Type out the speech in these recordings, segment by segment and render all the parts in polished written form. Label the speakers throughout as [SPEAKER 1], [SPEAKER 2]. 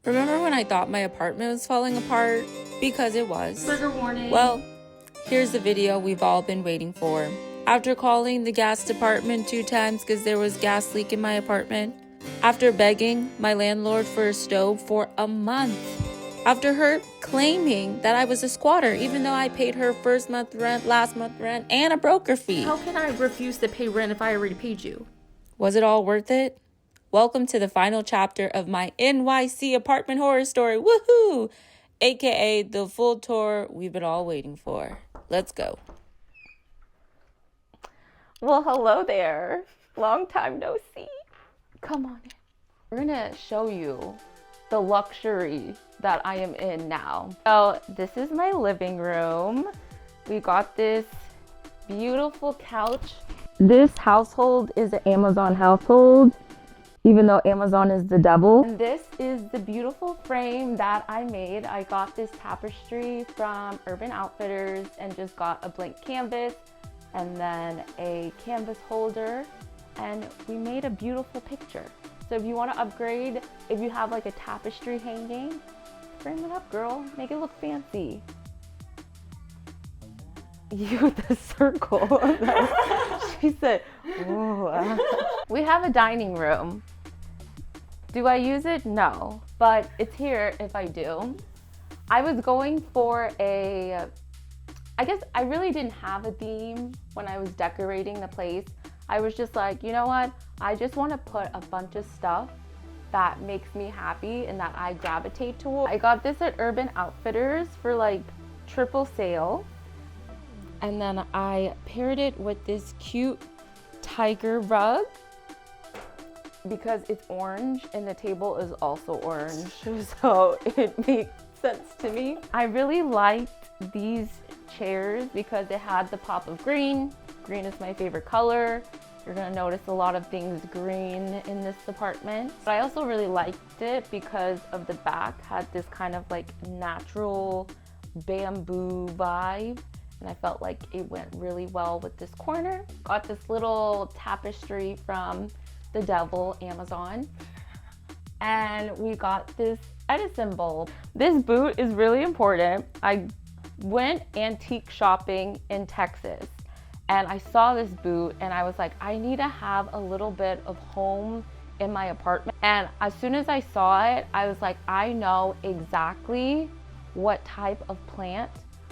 [SPEAKER 1] Remember when I thought my apartment was falling apart? Because it was.
[SPEAKER 2] Trigger warning.
[SPEAKER 1] Well, here's the video we've all been waiting for. After calling the gas department 2 times because there was gas leak in my apartment. After begging my landlord for a stove for a month. After her claiming that I was a squatter, even though I paid her first month rent, last month rent, and a broker fee.
[SPEAKER 2] How can I refuse to pay rent if I already paid you?
[SPEAKER 1] Was it all worth it? Welcome to the final chapter of my NYC apartment horror story. Woohoo! AKA the full tour we've been all waiting for. Let's go.
[SPEAKER 2] Well, hello there. Long time no see. Come on in. We're gonna show you the luxury that I am in now. So this is my living room. We got this beautiful couch. This household is an Amazon household, even though Amazon is the devil. And this is the beautiful frame that I made. I got this tapestry from Urban Outfitters and just got a blank canvas and then a canvas holder, and we made a beautiful picture. So if you want to upgrade, if you have like a tapestry hanging, frame it up, girl. Make it look fancy. You, the circle. She said, ooh. We have a dining room. Do I use it? No, but it's here if I do. I was going for I guess I really didn't have a theme when I was decorating the place. I was just like, you know what? I just want to put a bunch of stuff that makes me happy and that I gravitate toward. I got this at Urban Outfitters for like triple sale. And then I paired it with this cute tiger rug because it's orange and the table is also orange. So it makes sense to me. I really liked these chairs because it had the pop of green. Green is my favorite color. You're gonna notice a lot of things green in this apartment. But I also really liked it because of the back had this kind of like natural bamboo vibe. And I felt like it went really well with this corner. Got this little tapestry from the devil, Amazon. And we got this Edison bulb. This boot is really important. I went antique shopping in Texas and I saw this boot and I was like, I need to have a little bit of home in my apartment. And as soon as I saw it, I was like, I know exactly what type of plant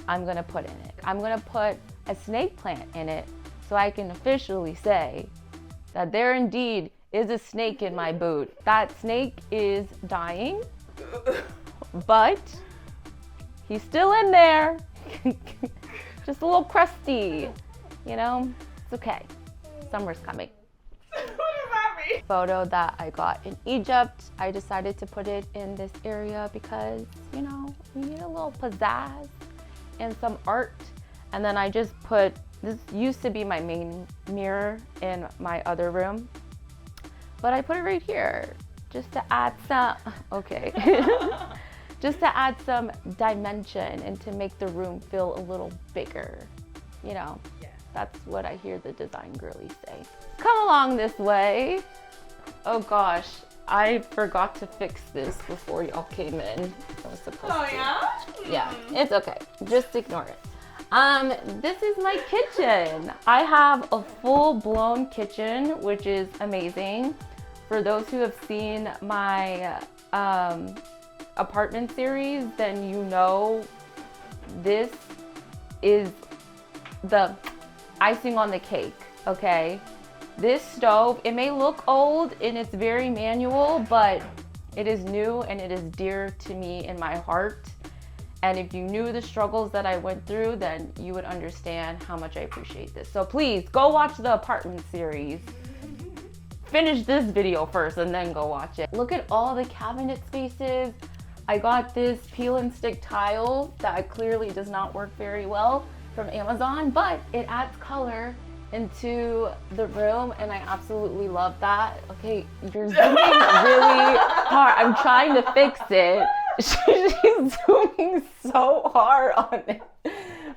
[SPEAKER 2] I'm gonna put in it. I'm gonna put a snake plant in it so I can officially say that there indeed is a snake in my boot. That snake is dying, but he's still in there. Just a little crusty, you know? It's okay. Summer's coming.
[SPEAKER 3] What does that mean?
[SPEAKER 2] Photo that I got in Egypt. I decided to put it in this area because, you know, we need a little pizzazz and some art. And then I just put, this used to be my main mirror in my other room, but I put it right here just to add some, okay. Just to add some dimension and to make the room feel a little bigger. You know, yeah. That's what I hear the design girlies say. Come along this way. Oh gosh, I forgot to fix this before y'all came in. I was supposed to.
[SPEAKER 3] Oh yeah?
[SPEAKER 2] Yeah, it's okay. Just ignore it. This is my kitchen. I have a full-blown kitchen, which is amazing. For those who have seen my apartment series, then you know this is the icing on the cake, okay? This stove, it may look old and it's very manual, but it is new and it is dear to me in my heart. And if you knew the struggles that I went through, then you would understand how much I appreciate this. So please go watch the apartment series. Finish this video first and then go watch it. Look at all the cabinet spaces. I got this peel and stick tile that clearly does not work very well from Amazon, but it adds color into the room and I absolutely love that. Okay, you're zooming really hard. I'm trying to fix it. She's zooming so hard on it.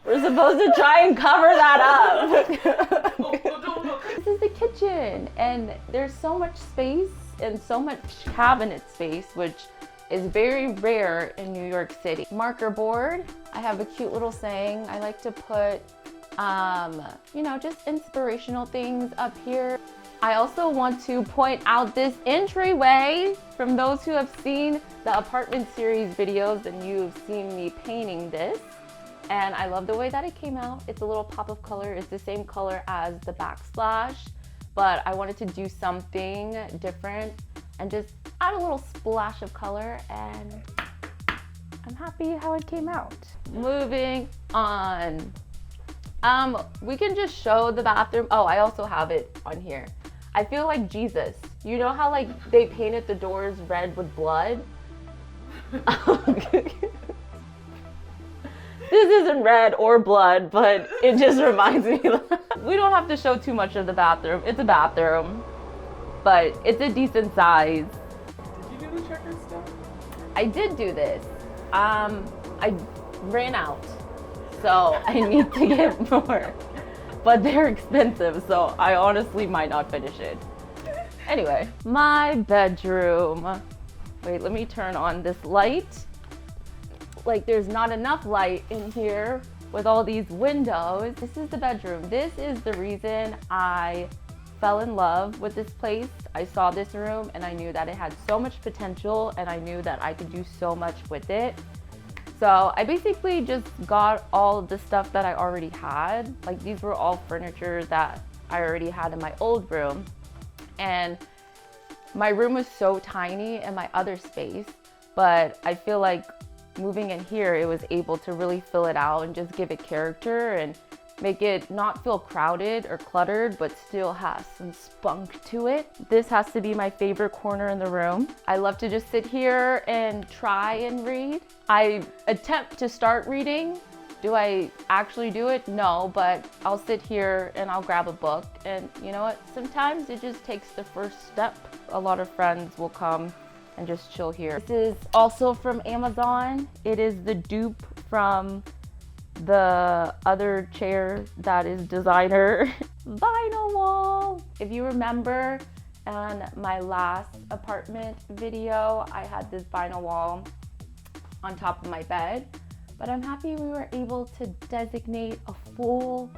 [SPEAKER 2] We're supposed to try and cover that up. This is the kitchen and there's so much space and so much cabinet space, which is very rare in New York City. Marker board, I have a cute little saying. I like to put, you know, just inspirational things up here. I also want to point out this entryway. From those who have seen the apartment series videos, and you've seen me painting this. And I love the way that it came out. It's a little pop of color. It's the same color as the backsplash, but I wanted to do something different and just add a little splash of color, and I'm happy how it came out. Moving on. We can just show the bathroom. Oh, I also have it on here. I feel like Jesus. You know how like they painted the doors red with blood? This isn't red or blood, but it just reminds me. We don't have to show too much of the bathroom. It's a bathroom, but it's a decent size.
[SPEAKER 3] Did you do the checker stuff?
[SPEAKER 2] I did do this. I ran out, so I need to get more. But they're expensive, so I honestly might not finish it. Anyway, my bedroom. Wait, let me turn on this light. Like there's not enough light in here with all these windows. This is the bedroom. This is the reason I fell in love with this place. I saw this room and I knew that it had so much potential, and I knew that I could do so much with it. So I basically just got all of the stuff that I already had. Like these were all furniture that I already had in my old room. And my room was so tiny in my other space, but I feel like moving in here, it was able to really fill it out and just give it character and make it not feel crowded or cluttered, but still has some spunk to it. This has to be my favorite corner in the room. I love to just sit here and try and read. I attempt to start reading. Do I actually do it? No, but I'll sit here and I'll grab a book, and you know what? Sometimes it just takes the first step. A lot of friends will come and just chill here. This is also from Amazon. It is the dupe from the other chair that is designer. Vinyl wall. If you remember in my last apartment video, I had this vinyl wall on top of my bed, but I'm happy we were able to designate a full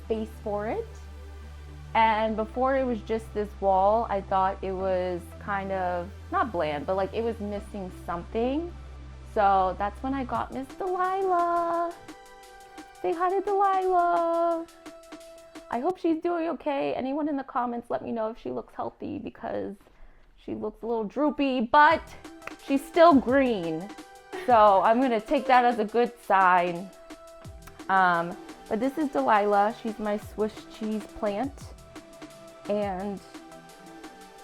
[SPEAKER 2] space for it. And before it was just this wall, I thought it was kind of, not bland, but like it was missing something. So that's when I got Miss Delilah. Say hi to Delilah. I hope she's doing okay. Anyone in the comments, let me know if she looks healthy, because she looks a little droopy, but she's still green. So I'm gonna take that as a good sign. But this is Delilah. She's my Swiss cheese plant. And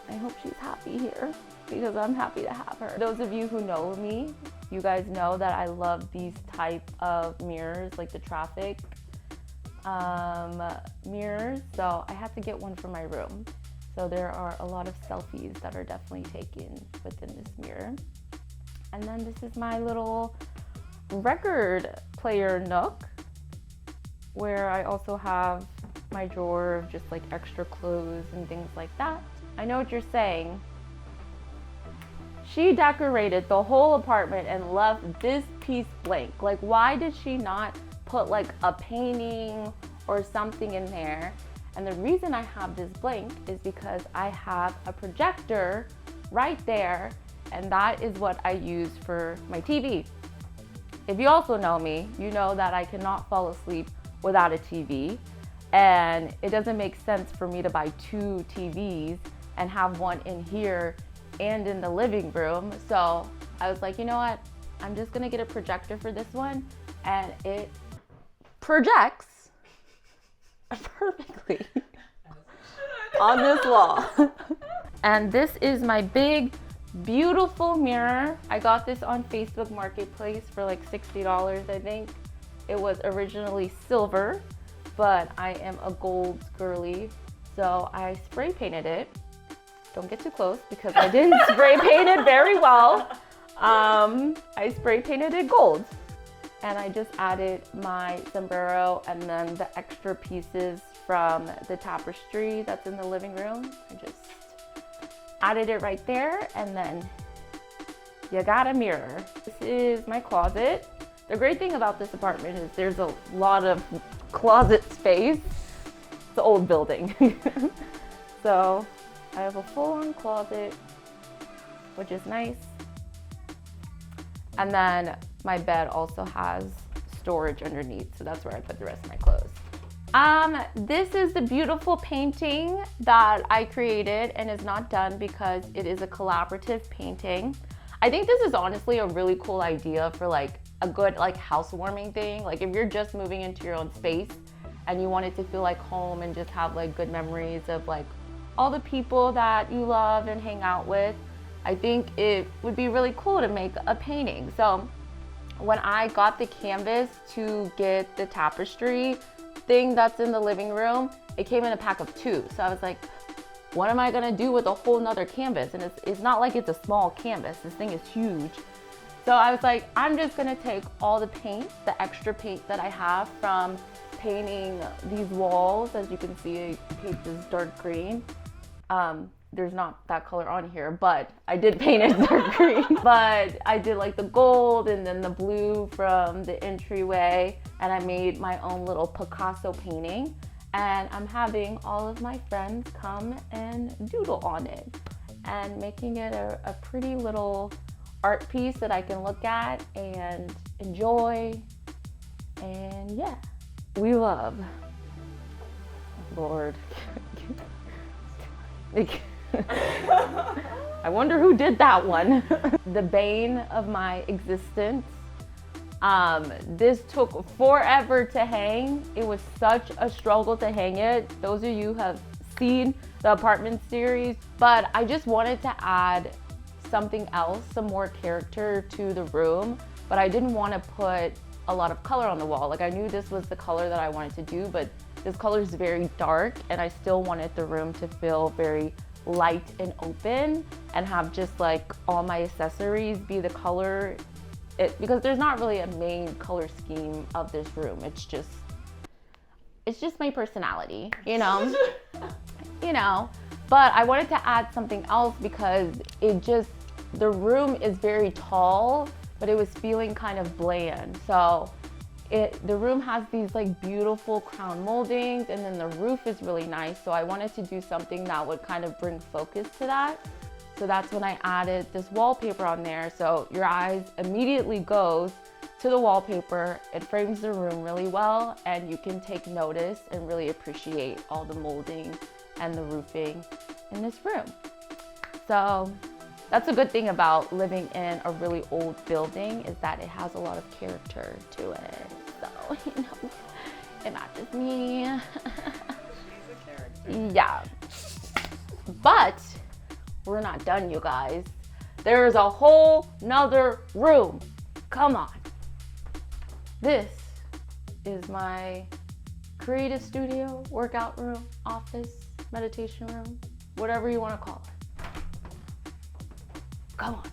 [SPEAKER 2] I hope she's happy here, because I'm happy to have her. Those of you who know me, you guys know that I love these type of mirrors, like the traffic mirrors. So I had to get one for my room. So there are a lot of selfies that are definitely taken within this mirror. And then this is my little record player nook, where I also have my drawer of just like extra clothes and things like that. I know what you're saying. She decorated the whole apartment and left this piece blank. Like, why did she not put like a painting or something in there? And the reason I have this blank is because I have a projector right there, and that is what I use for my TV. If you also know me, you know that I cannot fall asleep without a TV. And it doesn't make sense for me to buy 2 TVs and have one in here and in the living room. So I was like, you know what? I'm just gonna get a projector for this one, and it projects perfectly on this wall. And this is my big, beautiful mirror. I got this on Facebook Marketplace for like $60, I think. It was originally silver, but I am a gold girly, so I spray painted it. Don't get too close, because I didn't spray paint it very well. I spray painted it gold, and I just added my sombrero and then the extra pieces from the tapestry that's in the living room. I just added it right there, and then you got a mirror. This is my closet. The great thing about this apartment is there's a lot of closet space. It's an old building. So I have a full-on closet, which is nice. And then my bed also has storage underneath, so that's where I put the rest of my clothes. This is the beautiful painting that I created and is not done because it is a collaborative painting. I think this is honestly a really cool idea for like a good like housewarming thing. Like if you're just moving into your own space and you want it to feel like home and just have like good memories of like all the people that you love and hang out with, I think it would be really cool to make a painting. So when I got the canvas to get the tapestry thing that's in the living room, it came in a pack of 2. So I was like, what am I gonna do with a whole nother canvas? And it's not like it's a small canvas, this thing is huge. So I was like, I'm just gonna take all the paint, the extra paint that I have from painting these walls. As you can see, I paint this dark green. There's not that color on here, but I did paint it dark green. But I did like the gold and then the blue from the entryway, and I made my own little Picasso painting. And I'm having all of my friends come and doodle on it and making it a pretty little art piece that I can look at and enjoy. And yeah, we love, Lord. I wonder who did that one. The bane of my existence. This took forever to hang. It was such a struggle to hang it. Those of you who have seen the apartment series, but I just wanted to add something else, some more character to the room, but I didn't want to put a lot of color on the wall. Like I knew this was the color that I wanted to do, but this color is very dark and I still wanted the room to feel very light and open and have just like all my accessories be the color, because there's not really a main color scheme of this room. It's just my personality, you know? You know, but I wanted to add something else because the room is very tall, but it was feeling kind of bland. So the room has these like beautiful crown moldings, and then the roof is really nice. So I wanted to do something that would kind of bring focus to that. So that's when I added this wallpaper on there. So your eyes immediately goes to the wallpaper. It frames the room really well, and you can take notice and really appreciate all the molding and the roofing in this room. So that's a good thing about living in a really old building, is that it has a lot of character to it. So, you know, it's not just me.
[SPEAKER 3] She's a character.
[SPEAKER 2] Yeah. But we're not done, you guys. There's a whole nother room. Come on. This is my creative studio, workout room, office, meditation room, whatever you want to call it. Come on.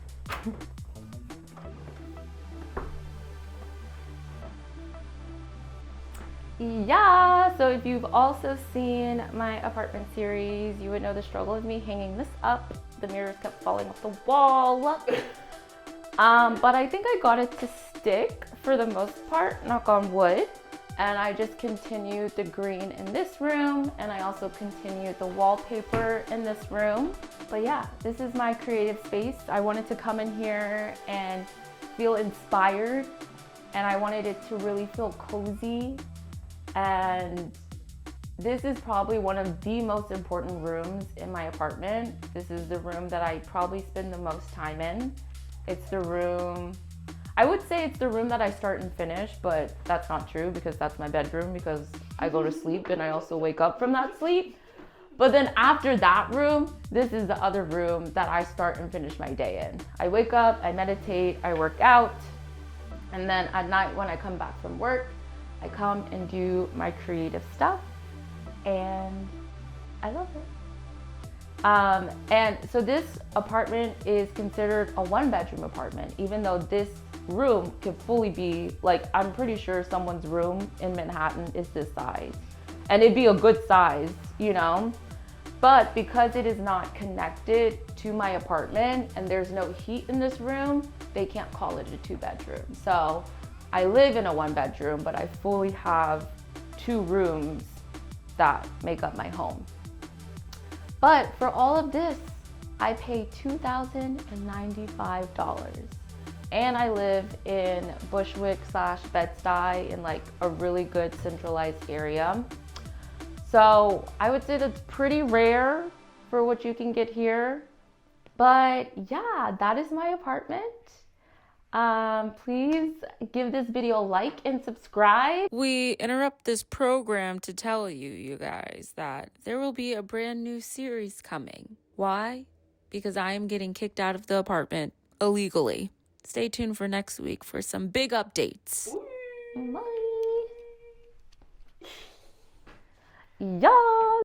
[SPEAKER 2] Yeah, so if you've also seen my apartment series, you would know the struggle of me hanging this up. The mirrors kept falling off the wall. But I think I got it to stick for the most part, knock on wood. And I just continued the green in this room, and I also continued the wallpaper in this room. But yeah, this is my creative space. I wanted to come in here and feel inspired, and I wanted it to really feel cozy. And this is probably one of the most important rooms in my apartment. This is the room that I probably spend the most time in. It's the room, I would say it's the room that I start and finish, but that's not true because that's my bedroom, because I go to sleep and I also wake up from that sleep. But then after that room, this is the other room that I start and finish my day in. I wake up, I meditate, I work out, and then at night when I come back from work, I come and do my creative stuff, and I love it. And so this apartment is considered a 1-bedroom apartment, even though this room could fully be, like, I'm pretty sure someone's room in Manhattan is this size. And it'd be a good size, you know? But because it is not connected to my apartment and there's no heat in this room, they can't call it a 2-bedroom. So I live in a 1-bedroom, but I fully have 2 rooms that make up my home. But for all of this, I pay $2,095. And I live in Bushwick / Bed-Stuy in like a really good centralized area. So I would say that's pretty rare for what you can get here. But yeah, that is my apartment. Please give this video a like and subscribe.
[SPEAKER 1] We interrupt this program to tell you guys, that there will be a brand new series coming. Why? Because I am getting kicked out of the apartment illegally. Stay tuned for next week for some big updates.
[SPEAKER 2] Bye. Yeah.